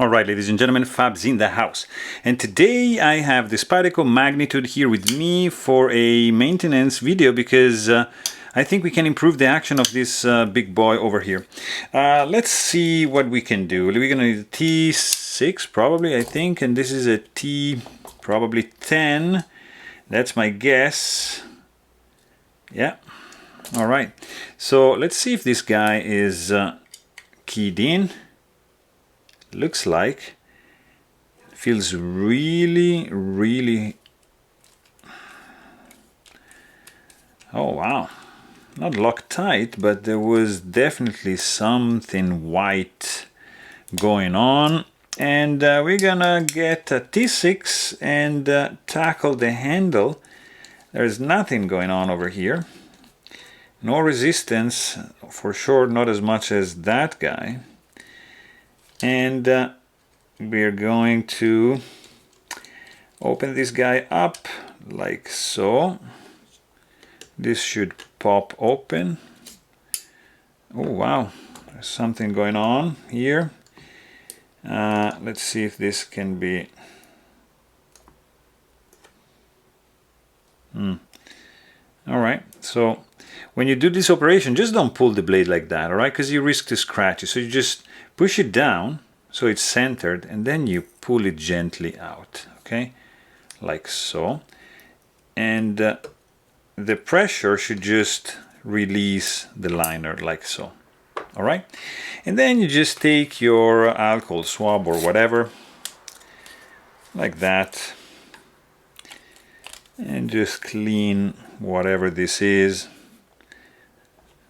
Alright, ladies and gentlemen, Fab's in the house. And today I have the Spyderco Magnitude here with me for a maintenance video because I think we can improve the action of this big boy over here. Let's see what we can do. We're going to need a T6 probably, I think, and this is a T probably 10. That's my guess. Yeah. Alright, so let's see if this guy is keyed in. Looks like. Feels really, really... Oh wow, not locked tight, but there was definitely something white going on. And we're gonna get a T6 and tackle the handle. There's nothing going on over here. No resistance, for sure, not as much as that guy. And we're going to open this guy up like so. This should pop open. Oh wow, there's something going on here. Let's see if this can be... Alright, so when you do this operation, just don't pull the blade like that, alright? Because you risk to scratch it. So you just push it down so it's centered and then you pull it gently out, okay? Like so. And the pressure should just release the liner like so, alright? And then you just take your alcohol swab or whatever, like that, and just clean whatever this is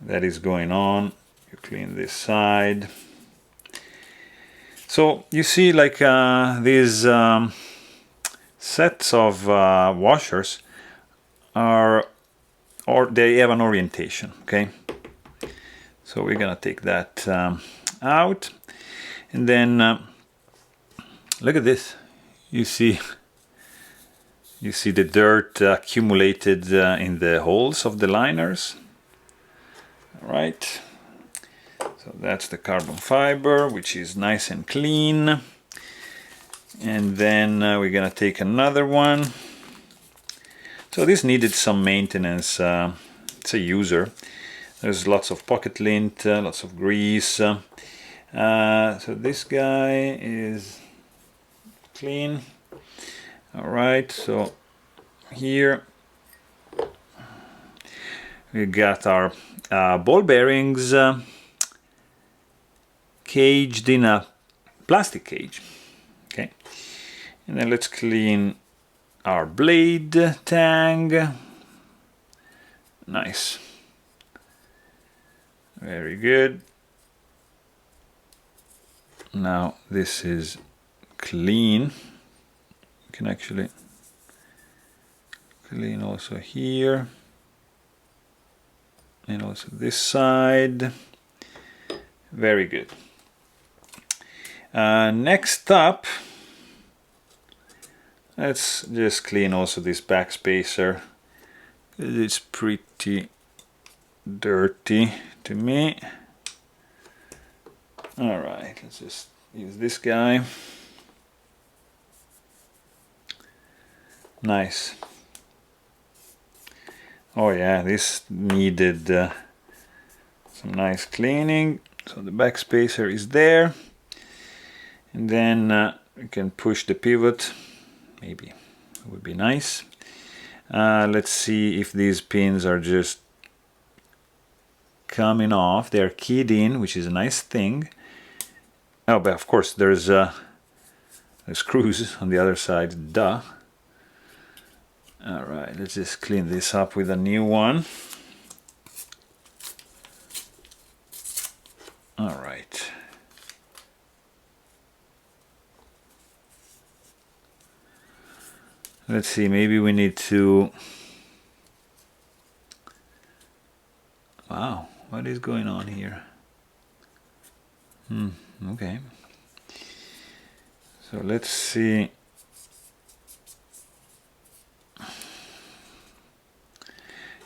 that is going on. You clean this side. So you see, like these sets of washers are, or they have an orientation, okay? So we're gonna take that out, and then look at this. You see the dirt accumulated in the holes of the liners. All right. So that's the carbon fiber, which is nice and clean. And then we're gonna take another one. So this needed some maintenance. It's a user. There's lots of pocket lint, lots of grease. So this guy is clean. All right, so here we got our ball bearings caged in a plastic cage, okay? And then let's clean our blade tang. Nice, very good. Now this is clean. You can actually clean also here and also this side. Very good. Next up, let's just clean also this back spacer. It's pretty dirty to me. All right, let's just use this guy. Nice. Oh yeah, this needed some nice cleaning. So the back spacer is there. And then we can push the pivot. Maybe it would be nice. Let's see if these pins are just coming off. They're keyed in, which is a nice thing. Oh, but of course there's screws on the other side, duh. All right, let's just clean this up with a new one. All right. Let's see, maybe we need to... Wow, what is going on here? Okay. So let's see.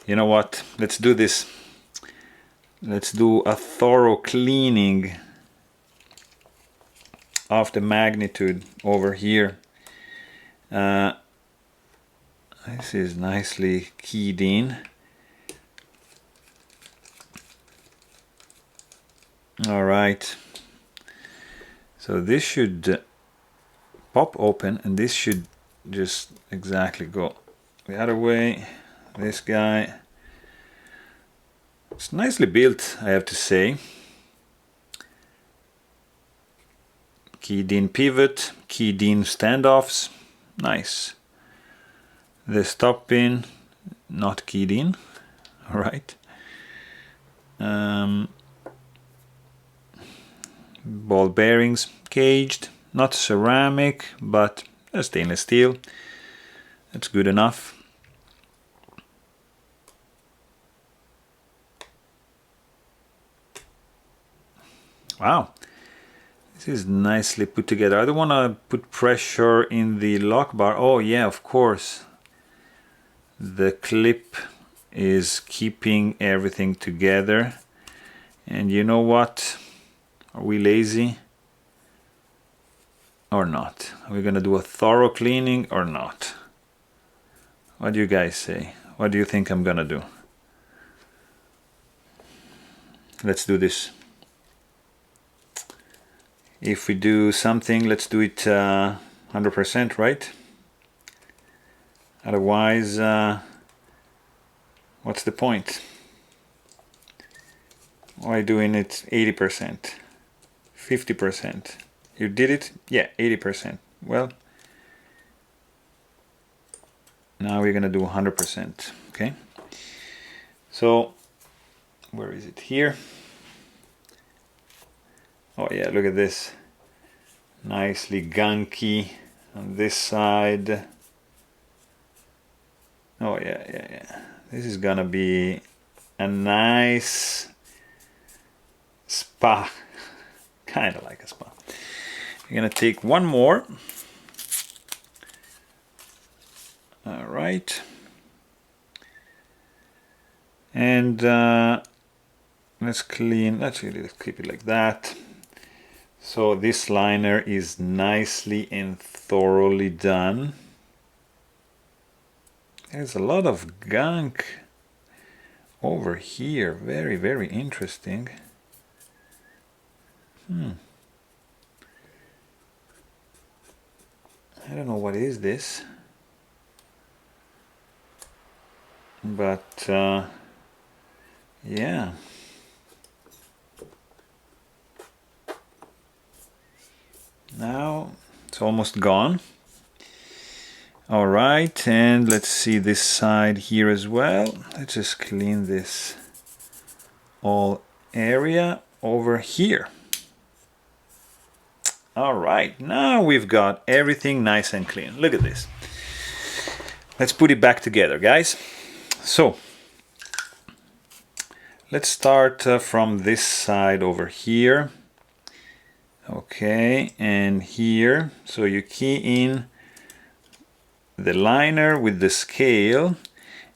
You know what? Let's do this. Let's do a thorough cleaning of the magnitude over here. This is nicely keyed in. All right, so this should pop open, and this should just exactly go the other way. This guy, it's nicely built, I have to say. Keyed in pivot, keyed in standoffs, nice. The stop pin not keyed in. All right. Ball bearings caged, not ceramic, but stainless steel. That's good enough. Wow, this is nicely put together. I don't want to put pressure in the lock bar. Oh yeah, of course. The clip is keeping everything together. And you know what? Are we lazy or not? Are we gonna do a thorough cleaning or not? What do you guys say? What do you think I'm gonna do? Let's do this. If we do something, let's do it 100%, right? Otherwise, what's the point? Why doing it 80%? 50%? You did it? Yeah, 80%. Well, now we're gonna do 100%, okay? So, where is it? Here. Oh yeah, look at this. Nicely gunky on this side. Oh yeah. This is gonna be a nice spa. Kind of like a spa. We're gonna take one more. All right. And let's clean, let's keep it like that. So this liner is nicely and thoroughly done. There's a lot of gunk over here. Very, very interesting. I don't know what is this, but yeah. Now it's almost gone. All right, and let's see this side here as well. Let's just clean this all area over here. All right, now we've got everything nice and clean. Look at this. Let's put it back together, guys. So let's start from this side over here. Okay, and here. So you key in the liner with the scale,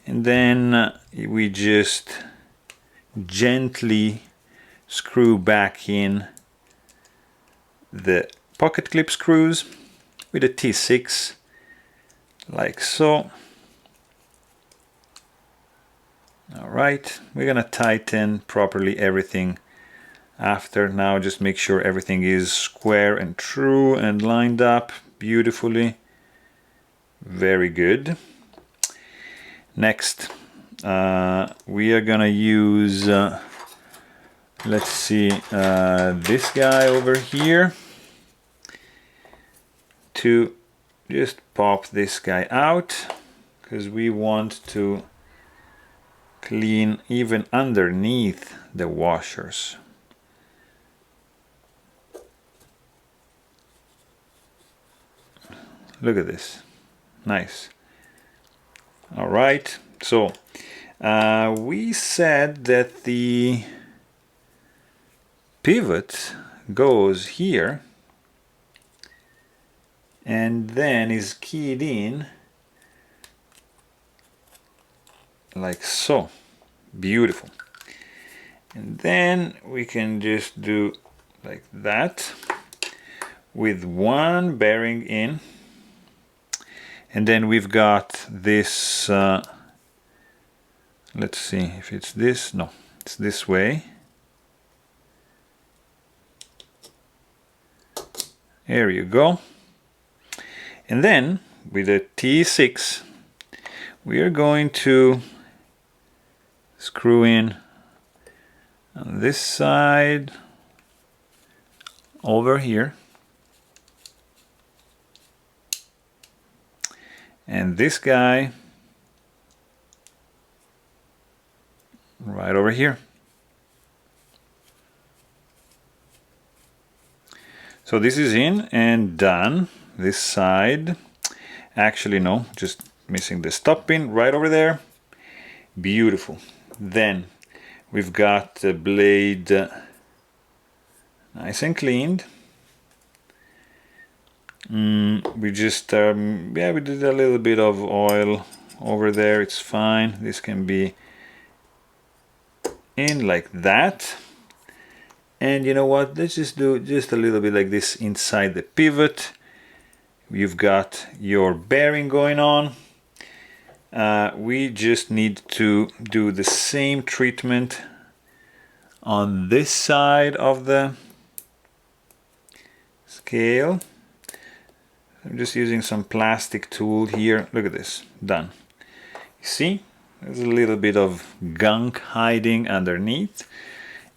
and then we just gently screw back in the pocket clip screws with a T6, like so. All right, we're gonna tighten properly everything after. Now just make sure everything is square and true and lined up beautifully. Very good. Next, we are gonna use let's see, this guy over here to just pop this guy out, because we want to clean even underneath the washers. Look at this. Nice. All right, so we said that the pivot goes here and then is keyed in like so. Beautiful. And then we can just do like that. with one bearing in, and then we've got this, let's see if it's this, no, it's this way. There you go. And then with a T6 we are going to screw in on this side over here, and this guy right over here. So this is in and done. This side, actually no, just missing the stop pin right over there. Beautiful. Then we've got the blade nice and cleaned. We just yeah, we did a little bit of oil over there, it's fine. This can be in like that. And you know what, let's just do just a little bit like this inside the pivot. You've got your bearing going on. We just need to do the same treatment on this side of the scale. I'm just using some plastic tool here. Look at this, done. You see, there's a little bit of gunk hiding underneath,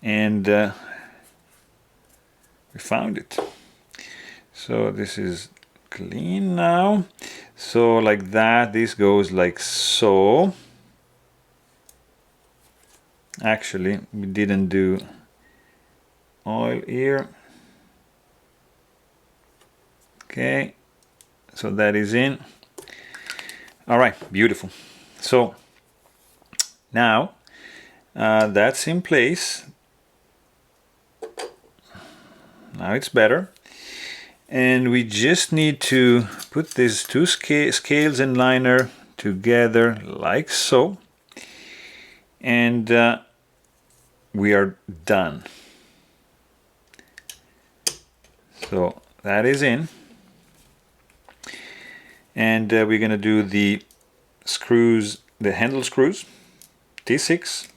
and we found it. So this is clean now. So like that, this goes like so. Actually, we didn't do oil here. Okay, so that is in. All right, beautiful. So now that's in place. Now it's better. And we just need to put these two scales and liner together like so, and we are done. So that is in, and we're gonna do the screws, the handle screws, T6.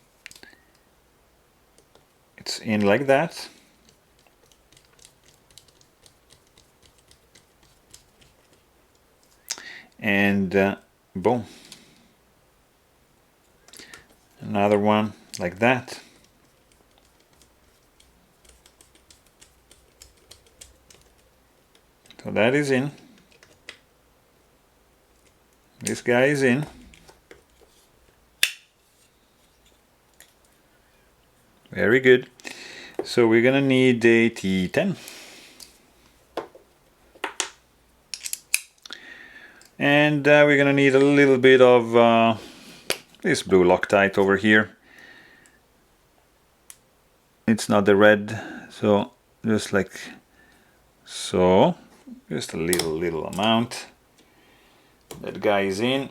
It's in like that. And boom, another one like that. So that is in. This guy is in. Very good. So we're gonna need a T10. And we're gonna need a little bit of this blue Loctite over here. It's not the red, so just like so, just a little amount. That guy is in.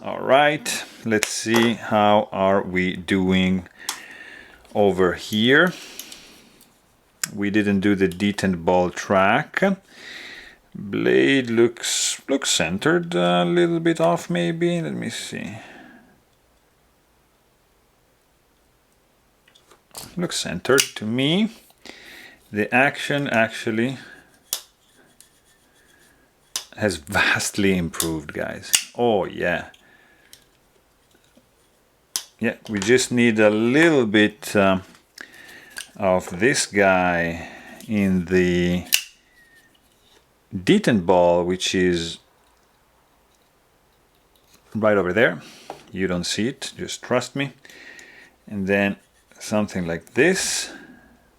All right, let's see how are we doing over here. We didn't do the detent ball track. Blade looks centered, a little bit off maybe. Let me see. Looks centered to me. The action actually has vastly improved, guys. Oh yeah. Yeah, we just need a little bit of this guy in the detent ball, which is right over there. You don't see it, just trust me. And then something like this,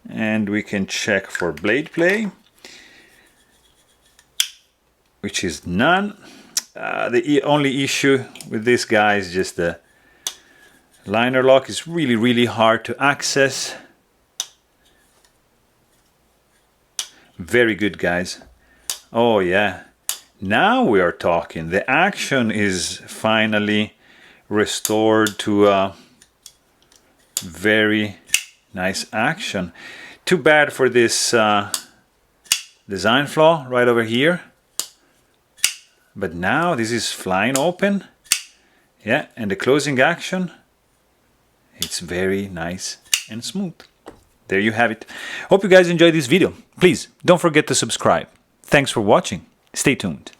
and we can check for blade play, which is none. The only issue with this guy is just the liner lock is really hard to access. Very good, guys. Oh yeah, now we are talking. The action is finally restored to a very nice action. Too bad for this design flaw right over here. But now this is flying open. Yeah, and the closing action, it's very nice and smooth. There you have it. Hope you guys enjoyed this video. Please don't forget to subscribe. Thanks for watching. Stay tuned.